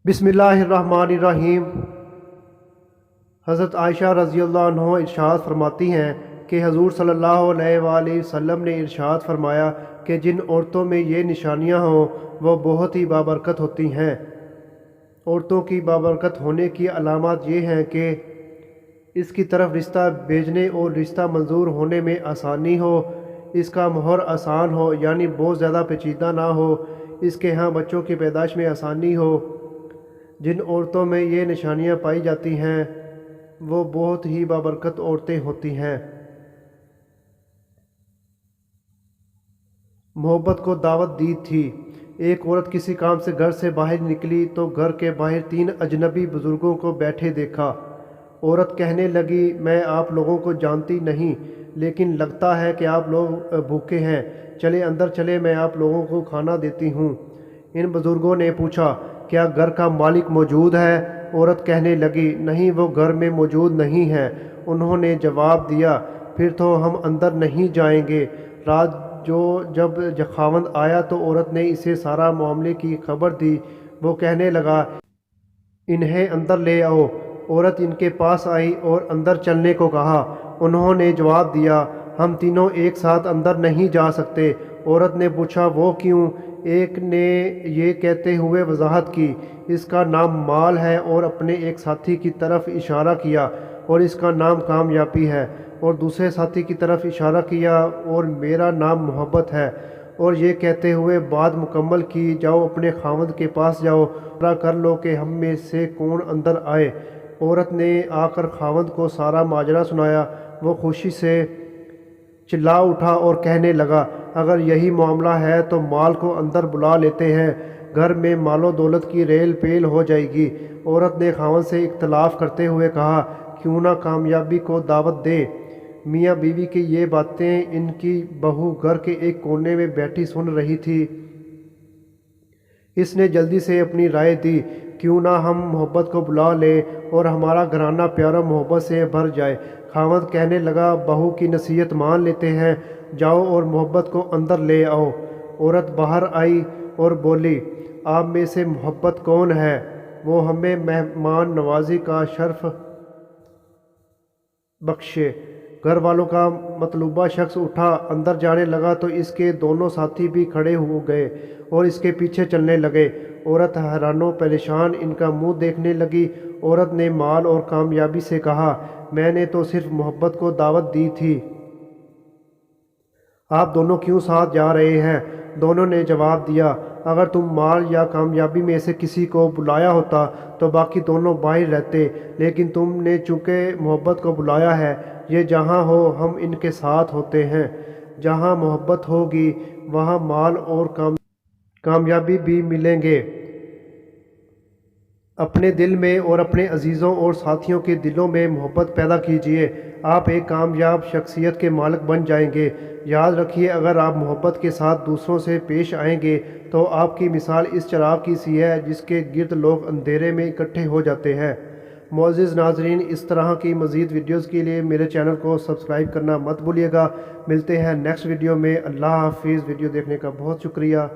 बिस्मिल्लाहिर्रहमानिर्रहीम। हज़रत आयशा रज़ी अल्लाह अन्हा इरशाद फरमाती हैं कि हजूर सल्लल्लाहु अलैहि वसल्लम ने इरशाद फरमाया कि जिन औरतों में ये निशानियां हों वो बहुत ही बाबरकत होती हैं। औरतों की बाबरकत होने की अलामत ये हैं कि इसकी तरफ रिश्ता भेजने और रिश्ता मंजूर होने में आसानी हो, इसका मोहर आसान हो यानी बहुत ज़्यादा पेचीदा ना हो, इसके यहाँ बच्चों की पैदाइश में आसानी हो। जिन औरतों में ये निशानियां पाई जाती हैं वो बहुत ही बाबरकत औरतें होती हैं। मोहब्बत को दावत दी थी। एक औरत किसी काम से घर से बाहर निकली तो घर के बाहर 3 अजनबी बुज़ुर्गों को बैठे देखा। औरत कहने लगी, मैं आप लोगों को जानती नहीं, लेकिन लगता है कि आप लोग भूखे हैं। चले अंदर चले, मैं आप लोगों को खाना देती हूँ। इन बुज़ुर्गों ने पूछा, क्या घर का मालिक मौजूद है? औरत कहने लगी, नहीं, वो घर में मौजूद नहीं है। उन्होंने जवाब दिया, फिर तो हम अंदर नहीं जाएंगे। रात जब खावंद आया तो औरत ने इसे सारा मामले की खबर दी। वो कहने लगा, इन्हें अंदर ले आओ। औरत इनके पास आई और अंदर चलने को कहा। उन्होंने जवाब दिया, हम तीनों एक साथ अंदर नहीं जा सकते। औरत ने पूछा, वो क्यों? एक ने ये कहते हुए वजाहत की, इसका नाम माल है, और अपने एक साथी की तरफ इशारा किया, और इसका नाम कामयाबी है, और दूसरे साथी की तरफ इशारा किया, और मेरा नाम मोहब्बत है। और ये कहते हुए बात मुकम्मल की, जाओ अपने खावंद के पास जाओ, पता कर लो कि हम में से कौन अंदर आए। औरत ने आकर खावंद को सारा माजरा सुनाया। वो खुशी से चिल्ला उठा और कहने लगा, अगर यही मामला है तो माल को अंदर बुला लेते हैं, घर में मालो दौलत की रेल पेल हो जाएगी। औरत ने खावंद से इख्तलाफ करते हुए कहा, क्यों ना कामयाबी को दावत दे। मियाँ बीवी की ये बातें इनकी बहू घर के एक कोने में बैठी सुन रही थी। इसने जल्दी से अपनी राय दी, क्यों ना हम मोहब्बत को बुला लें और हमारा घराना प्यारा मोहब्बत से भर जाए। खावंद कहने लगा, बहू की नसीहत मान लेते हैं, जाओ और मोहब्बत को अंदर ले आओ। औरत बाहर आई और बोली, आप में से मोहब्बत कौन है? वो हमें मेहमान नवाजी का शर्फ बख्शे। घर वालों का मतलूबा शख्स उठा, अंदर जाने लगा तो इसके दोनों साथी भी खड़े हो गए और इसके पीछे चलने लगे। औरत हैरानो परेशान इनका मुंह देखने लगी। औरत ने माल और कामयाबी से कहा, मैंने तो सिर्फ मोहब्बत को दावत दी थी, आप दोनों क्यों साथ जा रहे हैं? दोनों ने जवाब दिया, अगर तुम माल या कामयाबी में से किसी को बुलाया होता तो बाकी दोनों बाहर रहते, लेकिन तुमने चूँकि मोहब्बत को बुलाया है, ये जहाँ हो हम इनके साथ होते हैं। जहाँ मोहब्बत होगी वहाँ माल और कामयाबी भी मिलेंगे। अपने दिल में और अपने अजीज़ों और साथियों के दिलों में मोहब्बत पैदा कीजिए, आप एक कामयाब शख्सियत के मालिक बन जाएंगे। याद रखिए, अगर आप मोहब्बत के साथ दूसरों से पेश आएंगे तो आपकी मिसाल इस चिराग की सी है जिसके गिर्द लोग अंधेरे में इकट्ठे हो जाते हैं। मुअज़्ज़िज़ नाज़रीन, इस तरह की मज़ीद वीडियोज़ के लिए मेरे चैनल को सब्सक्राइब करना मत भूलिएगा। मिलते हैं नेक्स्ट वीडियो में। अल्लाह हाफिज़। वीडियो देखने का बहुत शुक्रिया।